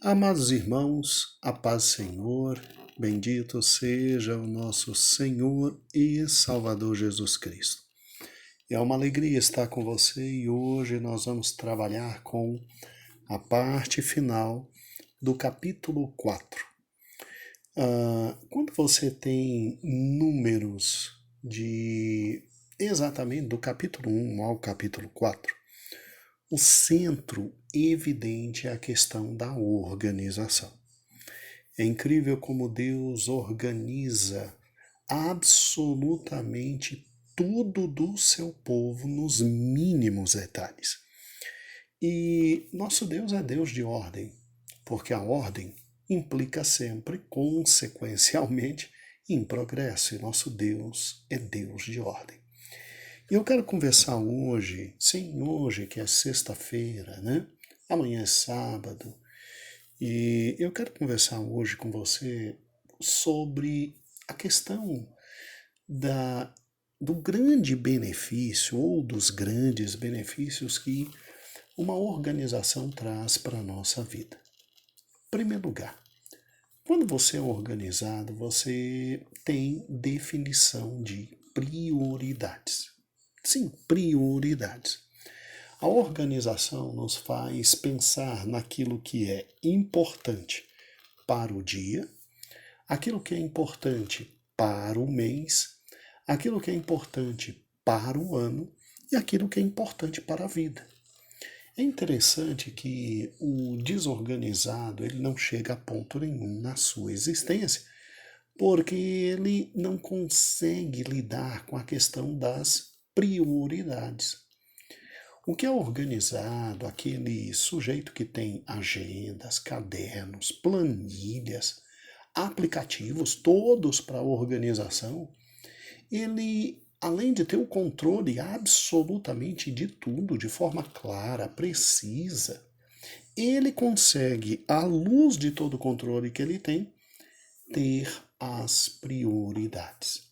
Amados irmãos, a paz do Senhor, bendito seja o nosso Senhor e Salvador Jesus Cristo. É uma alegria estar com você e hoje nós vamos trabalhar com a parte final do capítulo 4. Quando você tem números de exatamente do capítulo 1 ao capítulo 4, o centro evidente é a questão da organização. É incrível como Deus organiza absolutamente tudo do seu povo nos mínimos detalhes. E nosso Deus é Deus de ordem, porque a ordem implica sempre, consequencialmente, em progresso, e nosso Deus é Deus de ordem. E eu quero conversar hoje, sim, hoje que é sexta-feira, né? Amanhã é sábado, e eu quero conversar hoje com você sobre a questão da, do grande benefício ou dos grandes benefícios que uma organização traz para a nossa vida. Em primeiro lugar, quando você é organizado, você tem definição de prioridades. Sim, prioridades. A organização nos faz pensar naquilo que é importante para o dia, aquilo que é importante para o mês, aquilo que é importante para o ano e aquilo que é importante para a vida. É interessante que o desorganizado ele não chega a ponto nenhum na sua existência, porque ele não consegue lidar com a questão das prioridades. O que é organizado, aquele sujeito que tem agendas, cadernos, planilhas, aplicativos, todos para organização, ele, além de ter o controle absolutamente de tudo, de forma clara, precisa, ele consegue, à luz de todo o controle que ele tem, ter as prioridades.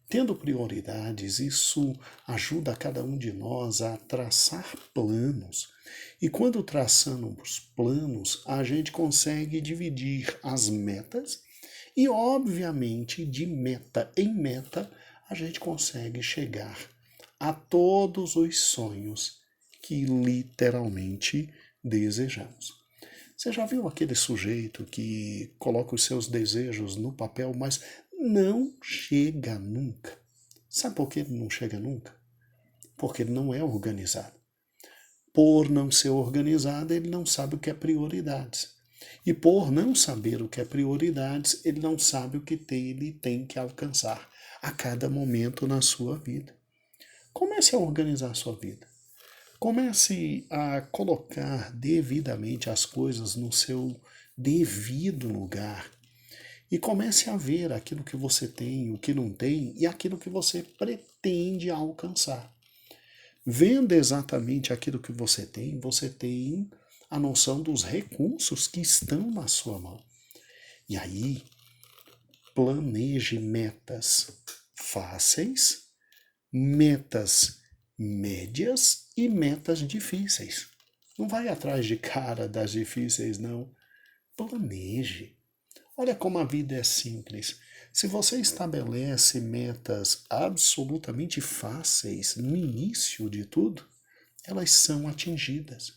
Tendo prioridades, isso ajuda cada um de nós a traçar planos. E quando traçamos planos, a gente consegue dividir as metas e, obviamente, de meta em meta, a gente consegue chegar a todos os sonhos que literalmente desejamos. Você já viu aquele sujeito que coloca os seus desejos no papel, mas não chega nunca? Sabe por que ele não chega nunca? Porque ele não é organizado. Por não ser organizado, ele não sabe o que é prioridades. E por não saber o que é prioridades, ele não sabe o que ele tem que alcançar a cada momento na sua vida. Comece a organizar a sua vida. Comece a colocar devidamente as coisas no seu devido lugar. E comece a ver aquilo que você tem, o que não tem e aquilo que você pretende alcançar. Vendo exatamente aquilo que você tem a noção dos recursos que estão na sua mão. E aí, planeje metas fáceis, metas médias e metas difíceis. Não vai atrás de cara das difíceis, não. Planeje. Olha como a vida é simples. Se você estabelece metas absolutamente fáceis no início de tudo, elas são atingidas.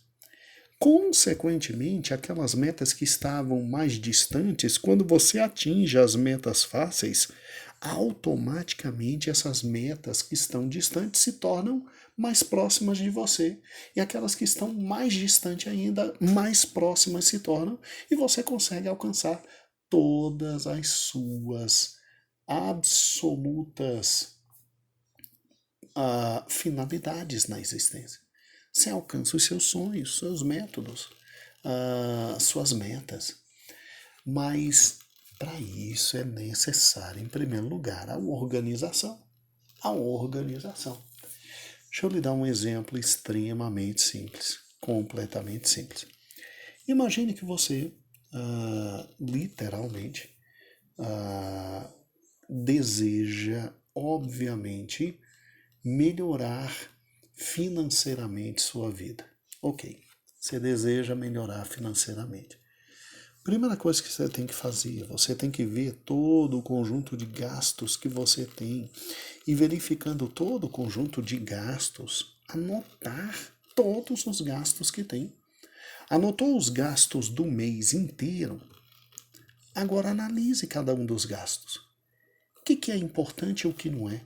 Consequentemente, aquelas metas que estavam mais distantes, quando você atinge as metas fáceis, automaticamente essas metas que estão distantes se tornam mais próximas de você. E aquelas que estão mais distantes ainda, mais próximas se tornam, e você consegue alcançar todas as suas absolutas finalidades na existência. Você alcança os seus sonhos, seus métodos, suas metas. Mas para isso é necessário, em primeiro lugar, a organização. A organização. Deixa eu lhe dar um exemplo extremamente simples, completamente simples. Imagine que você, literalmente, deseja, obviamente, melhorar financeiramente sua vida. Ok, você deseja melhorar financeiramente. Primeira coisa que você tem que fazer, você tem que ver todo o conjunto de gastos que você tem e verificando todo o conjunto de gastos, anotar todos os gastos que tem. Anotou os gastos do mês inteiro? Agora analise cada um dos gastos. O que é importante e o que não é?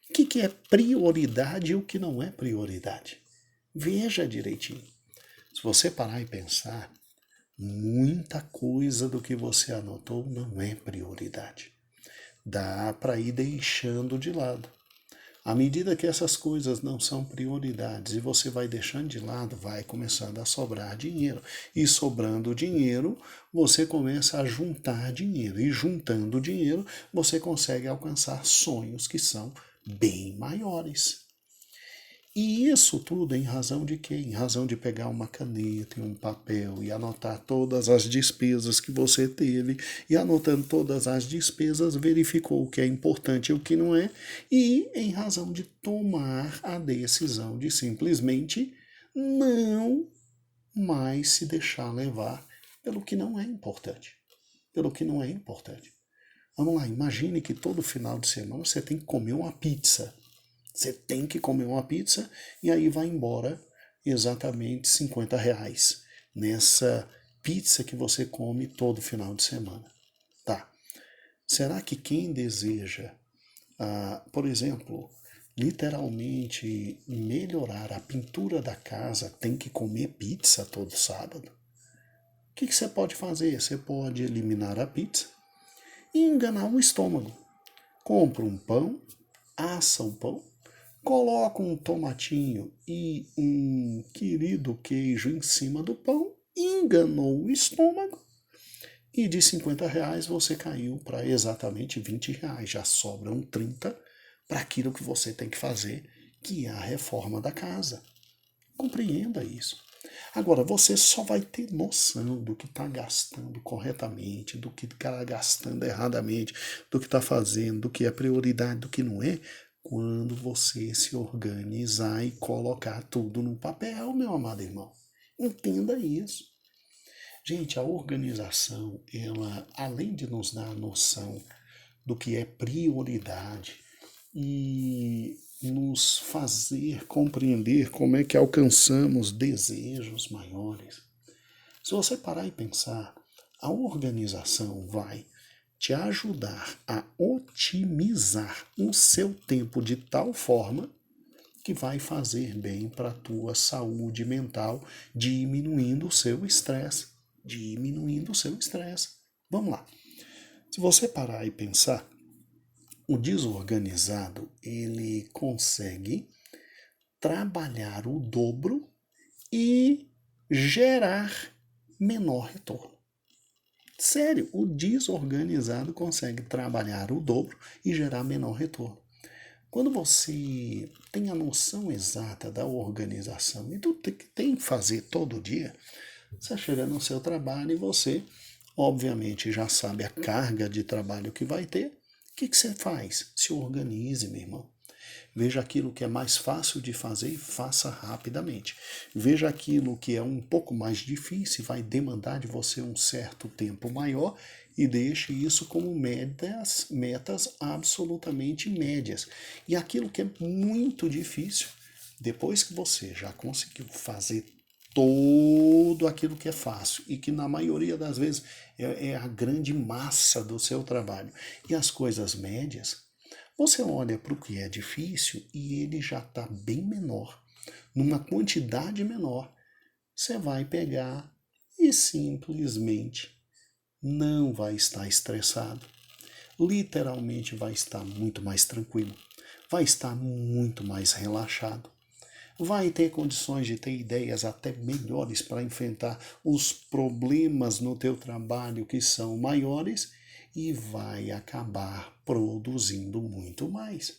O que é prioridade e o que não é prioridade? Veja direitinho. Se você parar e pensar, muita coisa do que você anotou não é prioridade. Dá para ir deixando de lado. À medida que essas coisas não são prioridades e você vai deixando de lado, vai começando a sobrar dinheiro. E sobrando dinheiro, você começa a juntar dinheiro. E juntando dinheiro, você consegue alcançar sonhos que são bem maiores. E isso tudo em razão de quê? Em razão de pegar uma caneta e um papel e anotar todas as despesas que você teve, e anotando todas as despesas, verificou o que é importante e o que não é, e em razão de tomar a decisão de simplesmente não mais se deixar levar pelo que não é importante. Pelo que não é importante. Vamos lá, imagine que todo final de semana você tem que comer uma pizza. Você tem que comer uma pizza e aí vai embora exatamente R$ 50 nessa pizza que você come todo final de semana. Tá. Será que quem deseja, por exemplo, literalmente melhorar a pintura da casa tem que comer pizza todo sábado? O que você pode fazer? Você pode eliminar a pizza e enganar o estômago. Compra um pão, assa o pão, coloca um tomatinho e um querido queijo em cima do pão, enganou o estômago e de R$ 50 você caiu para exatamente R$ 20. Já sobram 30 para aquilo que você tem que fazer, que é a reforma da casa. Compreenda isso. Agora, você só vai ter noção do que está gastando corretamente, do que está gastando erradamente, do que está fazendo, do que é prioridade, do que não é, quando você se organizar e colocar tudo no papel, meu amado irmão. Entenda isso. Gente, a organização, ela, além de nos dar a noção do que é prioridade e nos fazer compreender como é que alcançamos desejos maiores. Se você parar e pensar, a organização vai te ajudar a otimizar o seu tempo de tal forma que vai fazer bem para a tua saúde mental, diminuindo o seu estresse. Diminuindo o seu estresse. Vamos lá. Se você parar e pensar, o desorganizado, ele consegue trabalhar o dobro e gerar menor retorno. Sério, o desorganizado consegue trabalhar o dobro e gerar menor retorno. Quando você tem a noção exata da organização e do que tem que fazer todo dia, você chega no seu trabalho e você, obviamente, já sabe a carga de trabalho que vai ter. O que você faz? Se organize, meu irmão. Veja aquilo que é mais fácil de fazer e faça rapidamente. Veja aquilo que é um pouco mais difícil e vai demandar de você um certo tempo maior e deixe isso como metas absolutamente médias. E aquilo que é muito difícil, depois que você já conseguiu fazer todo aquilo que é fácil e que na maioria das vezes é a grande massa do seu trabalho, e as coisas médias, você olha para o que é difícil e ele já está bem menor, numa quantidade menor. Você vai pegar e simplesmente não vai estar estressado. Literalmente vai estar muito mais tranquilo, vai estar muito mais relaxado. Vai ter condições de ter ideias até melhores para enfrentar os problemas no teu trabalho que são maiores e vai acabar produzindo muito mais.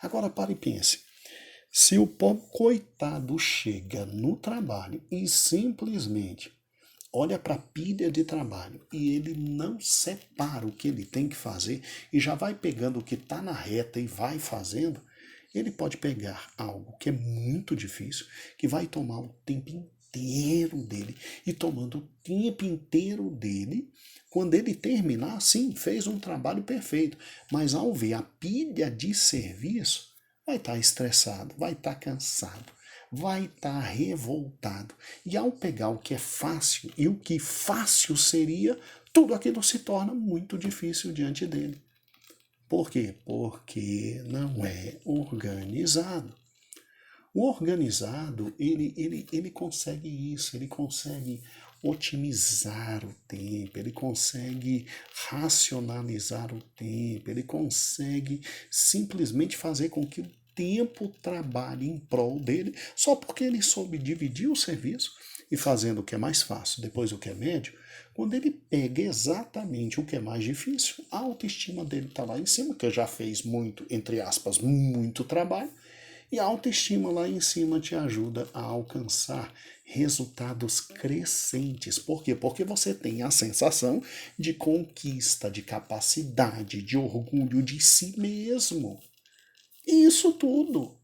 Agora pare e pense. Se o pobre coitado chega no trabalho e simplesmente olha para a pilha de trabalho e ele não separa o que ele tem que fazer e já vai pegando o que está na reta e vai fazendo, ele pode pegar algo que é muito difícil, que vai tomar o tempo inteiro dele e tomando o tempo inteiro dele. Quando ele terminar, sim, fez um trabalho perfeito, mas ao ver a pilha de serviço, vai estar estressado, vai estar cansado, vai estar revoltado. E ao pegar o que é fácil e o que fácil seria, tudo aquilo se torna muito difícil diante dele. Por quê? Porque não é organizado. O organizado, ele consegue isso, ele consegue otimizar o tempo, ele consegue racionalizar o tempo, ele consegue simplesmente fazer com que o tempo trabalhe em prol dele, só porque ele soube dividir o serviço e fazendo o que é mais fácil, depois o que é médio. Quando ele pega exatamente o que é mais difícil, a autoestima dele está lá em cima, que já fez muito, entre aspas, muito trabalho, e a autoestima lá em cima te ajuda a alcançar resultados crescentes. Por quê? Porque você tem a sensação de conquista, de capacidade, de orgulho de si mesmo. E isso tudo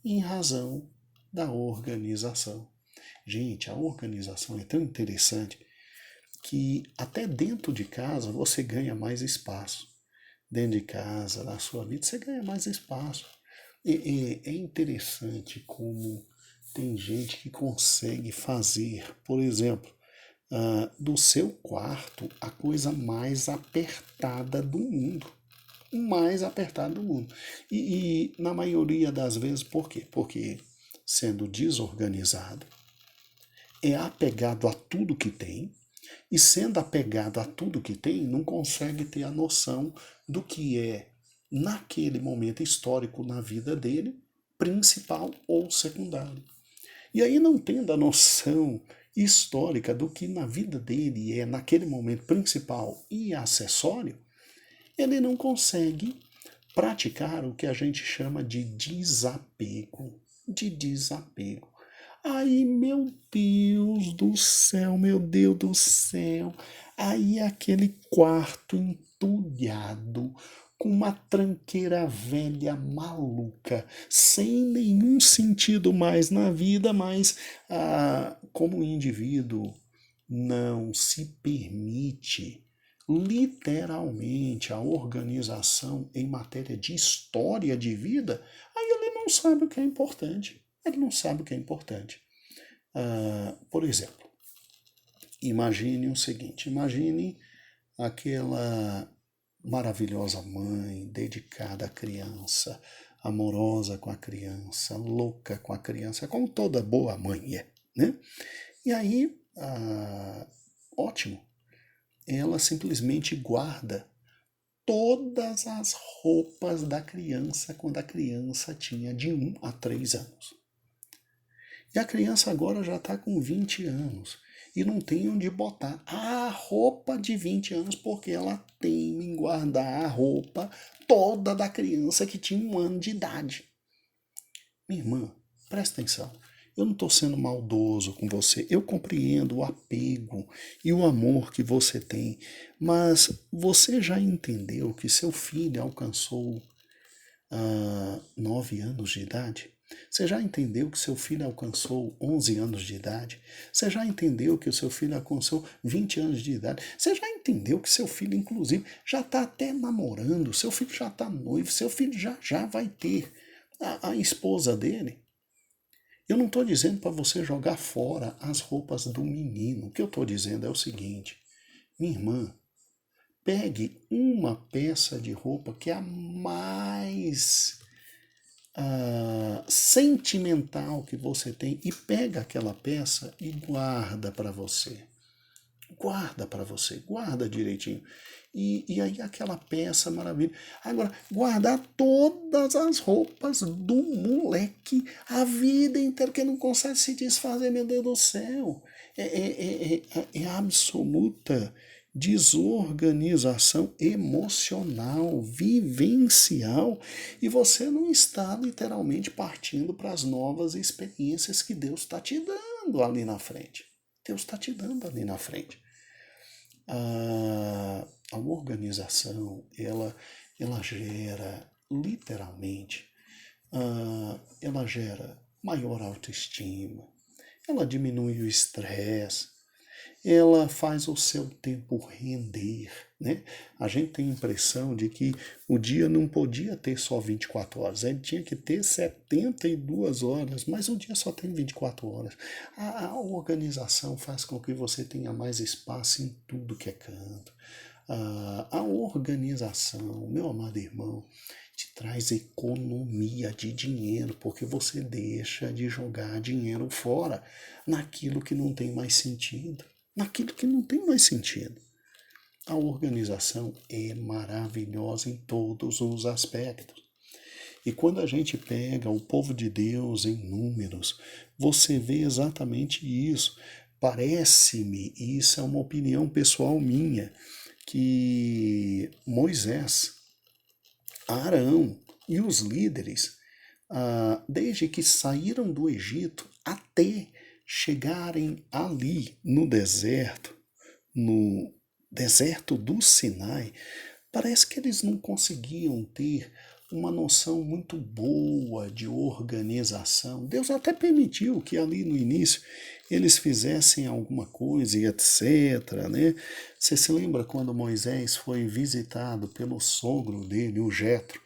em razão da organização. Gente, a organização é tão interessante que até dentro de casa você ganha mais espaço. Dentro de casa, na sua vida, você ganha mais espaço. É interessante como tem gente que consegue fazer, por exemplo, do seu quarto a coisa mais apertada do mundo. Mais apertada do mundo. E na maioria das vezes, por quê? Porque sendo desorganizado, é apegado a tudo que tem, e sendo apegado a tudo que tem, não consegue ter a noção do que é, naquele momento histórico na vida dele, principal ou secundário. E aí, não tendo a noção histórica do que na vida dele é, naquele momento, principal e acessório, ele não consegue praticar o que a gente chama de desapego. De desapego. Aí, meu Deus do céu, meu Deus do céu. Aí aquele quarto entulhado, com uma tranqueira velha maluca, sem nenhum sentido mais na vida, mas como o indivíduo não se permite literalmente a organização em matéria de história de vida, aí ele não sabe o que é importante. Ele não sabe o que é importante. Por exemplo, imagine o seguinte: imagine aquela maravilhosa mãe dedicada à criança, amorosa com a criança, louca com a criança, como toda boa mãe é, né? E aí, ótimo, ela simplesmente guarda todas as roupas da criança quando a criança tinha de 1 a 3 anos. E a criança agora já está com 20 anos e não tem onde botar a roupa de 20 anos porque ela tem em guardar a roupa toda da criança que tinha 1 ano de idade. Minha irmã, presta atenção. Eu não estou sendo maldoso com você. Eu compreendo o apego e o amor que você tem, mas você já entendeu que seu filho alcançou 9 anos de idade? Você já entendeu que seu filho alcançou 11 anos de idade? Você já entendeu que o seu filho alcançou 20 anos de idade? Você já entendeu que seu filho, inclusive, já está até namorando? Seu filho já está noivo? Seu filho já vai ter a esposa dele? Eu não estou dizendo para você jogar fora as roupas do menino. O que eu estou dizendo é o seguinte: minha irmã, pegue uma peça de roupa que é a mais sentimental que você tem e pega aquela peça e guarda para você. Guarda para você, guarda direitinho. E aí aquela peça maravilha. Agora, guardar todas as roupas do moleque a vida inteira, que não consegue se desfazer, meu Deus do céu. É absoluta desorganização emocional, vivencial, e você não está literalmente partindo para as novas experiências que Deus está te dando ali na frente. Deus está te dando ali na frente. A organização, ela gera, literalmente, ela gera maior autoestima, ela diminui o estresse, ela faz o seu tempo render, né? A gente tem a impressão de que o dia não podia ter só 24 horas, ele tinha que ter 72 horas, mas o dia só tem 24 horas. A organização faz com que você tenha mais espaço em tudo que é canto. A organização, meu amado irmão, te traz economia de dinheiro, porque você deixa de jogar dinheiro fora naquilo que não tem mais sentido. Naquilo que não tem mais sentido. A organização é maravilhosa em todos os aspectos. E quando a gente pega o povo de Deus em números, você vê exatamente isso. Parece-me, e isso é uma opinião pessoal minha, que Moisés, Arão e os líderes, desde que saíram do Egito até chegarem ali no deserto do Sinai, parece que eles não conseguiam ter uma noção muito boa de organização. Deus até permitiu que ali no início eles fizessem alguma coisa e etc, né? Você se lembra quando Moisés foi visitado pelo sogro dele, o Jetro,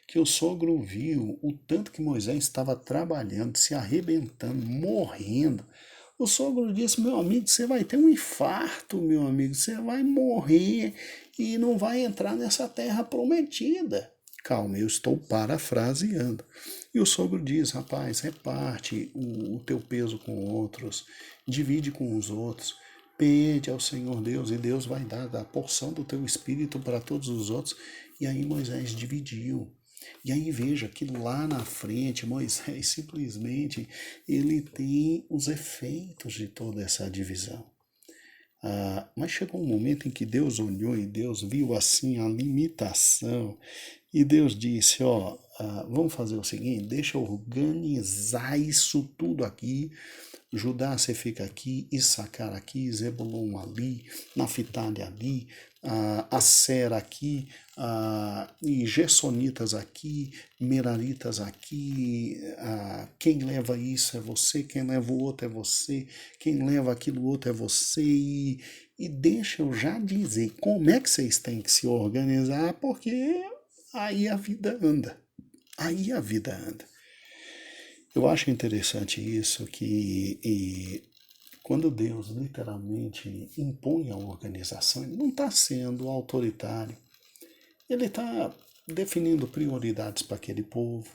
que o sogro viu o tanto que Moisés estava trabalhando, se arrebentando, morrendo. O sogro disse: meu amigo, você vai ter um infarto, meu amigo, você vai morrer e não vai entrar nessa terra prometida. Calma, eu estou parafraseando. E o sogro diz: rapaz, reparte o teu peso com outros, divide com os outros, pede ao Senhor Deus e Deus vai dar a porção do teu espírito para todos os outros. E aí Moisés dividiu. E aí veja que lá na frente Moisés simplesmente ele tem os efeitos de toda essa divisão. Mas chegou um momento em que Deus olhou e Deus viu assim a limitação e Deus disse, ó, vamos fazer o seguinte, deixa eu organizar isso tudo aqui. Judá você fica aqui, Issacar aqui, Zebulon ali, Naphtali ali, Asser aqui, e Gersonitas aqui, Meraritas aqui, quem leva isso é você, quem leva o outro é você, quem leva aquilo outro é você, e deixa eu já dizer como é que vocês têm que se organizar, porque aí a vida anda, aí a vida anda. Eu acho interessante isso, que quando Deus literalmente impõe a organização, ele não está sendo autoritário, ele está definindo prioridades para aquele povo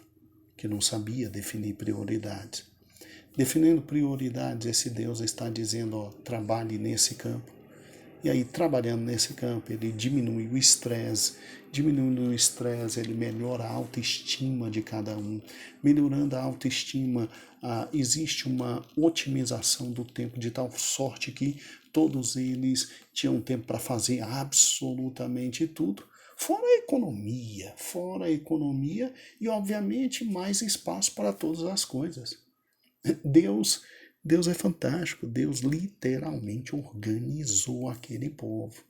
que não sabia definir prioridades. Definindo prioridades, esse Deus está dizendo, ó, trabalhe nesse campo. E aí, trabalhando nesse campo, ele diminui o estresse. Diminuindo o estresse, ele melhora a autoestima de cada um. Melhorando a autoestima, existe uma otimização do tempo de tal sorte que todos eles tinham tempo para fazer absolutamente tudo. Fora a economia e, obviamente, mais espaço para todas as coisas. Deus Deus é fantástico, Deus literalmente organizou aquele povo.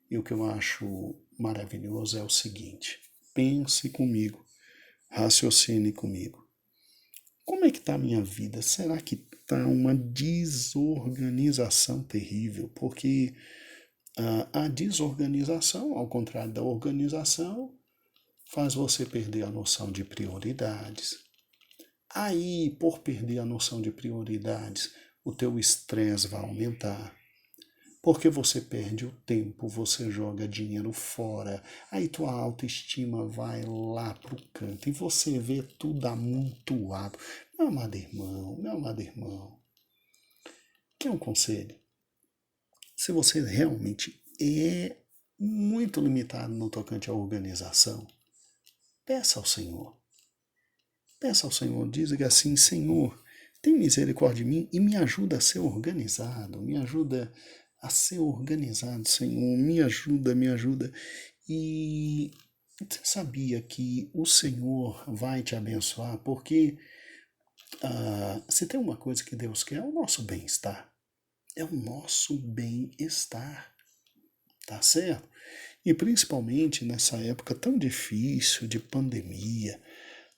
E o que eu acho maravilhoso é o seguinte: pense comigo, raciocine comigo. Como é que está a minha vida? Será que está uma desorganização terrível? Porque a desorganização, ao contrário da organização, faz você perder a noção de prioridades. Aí, por perder a noção de prioridades, o teu estresse vai aumentar. Porque você perde o tempo, você joga dinheiro fora, aí tua autoestima vai lá pro canto e você vê tudo amontoado. Meu amado irmão, quer um conselho? Se você realmente é muito limitado no tocante à organização, peça ao Senhor. Peça ao Senhor, diga assim, Senhor, tem misericórdia de mim e me ajuda a ser organizado, me ajuda a ser organizado, Senhor, me ajuda, me ajuda. E você sabia que o Senhor vai te abençoar, porque se tem uma coisa que Deus quer, é o nosso bem-estar. É o nosso bem-estar, tá certo? E principalmente nessa época tão difícil de pandemia,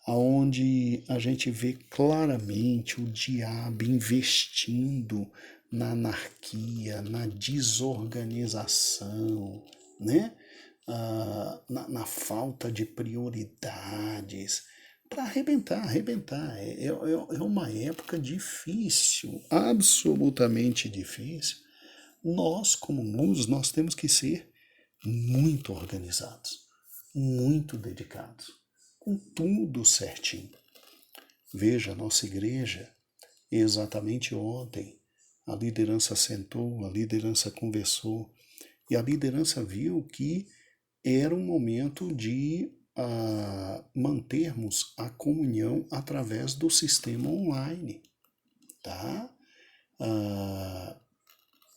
onde a gente vê claramente o diabo investindo na anarquia, na desorganização, né? Na falta de prioridades, para arrebentar. É uma época difícil, absolutamente difícil. Nós, como luz, nós temos que ser muito organizados, muito dedicados, com tudo certinho. Veja, a nossa igreja, exatamente ontem, a liderança sentou, a liderança conversou, e a liderança viu que era um momento de mantermos a comunhão através do sistema online, tá?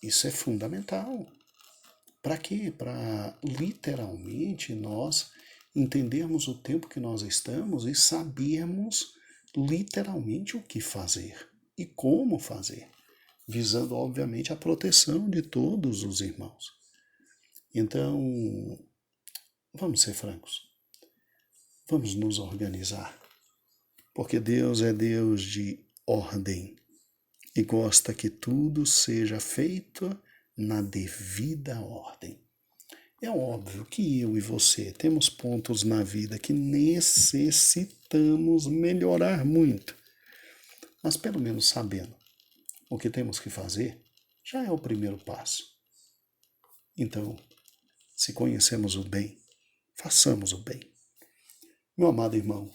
Isso é fundamental. Para quê? Para literalmente nós entendermos o tempo que nós estamos e sabermos literalmente o que fazer e como fazer, visando obviamente a proteção de todos os irmãos. Então, vamos ser francos, vamos nos organizar, porque Deus é Deus de ordem e gosta que tudo seja feito na devida ordem. É óbvio que eu e você temos pontos na vida que necessitamos melhorar muito, mas pelo menos sabendo o que temos que fazer já é o primeiro passo. Então, se conhecemos o bem, façamos o bem. Meu amado irmão,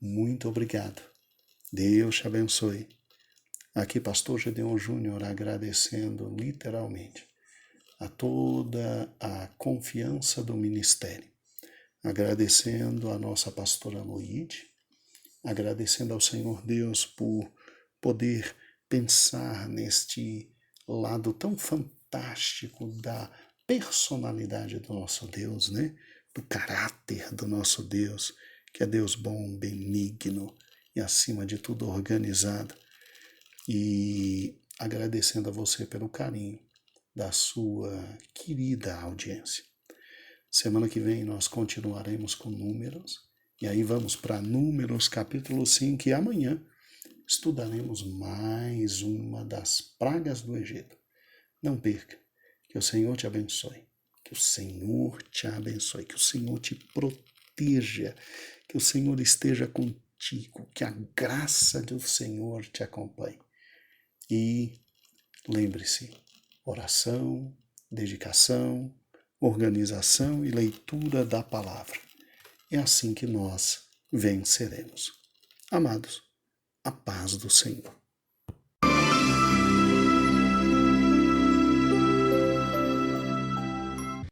muito obrigado. Deus te abençoe. Aqui, Pastor Gedeon Júnior, agradecendo literalmente a toda a confiança do ministério, agradecendo a nossa pastora Loide, agradecendo ao Senhor Deus por poder pensar neste lado tão fantástico da personalidade do nosso Deus, né? Do caráter do nosso Deus, que é Deus bom, benigno e, acima de tudo, organizado. E agradecendo a você pelo carinho da sua querida audiência. Semana que vem nós continuaremos com Números, e aí vamos para Números capítulo 5, e amanhã estudaremos mais uma das pragas do Egito. Não perca, que o Senhor te abençoe, que o Senhor te abençoe, que o Senhor te proteja, que o Senhor esteja contigo, que a graça do Senhor te acompanhe. E lembre-se, oração, dedicação, organização e leitura da palavra. É assim que nós venceremos. Amados, a paz do Senhor.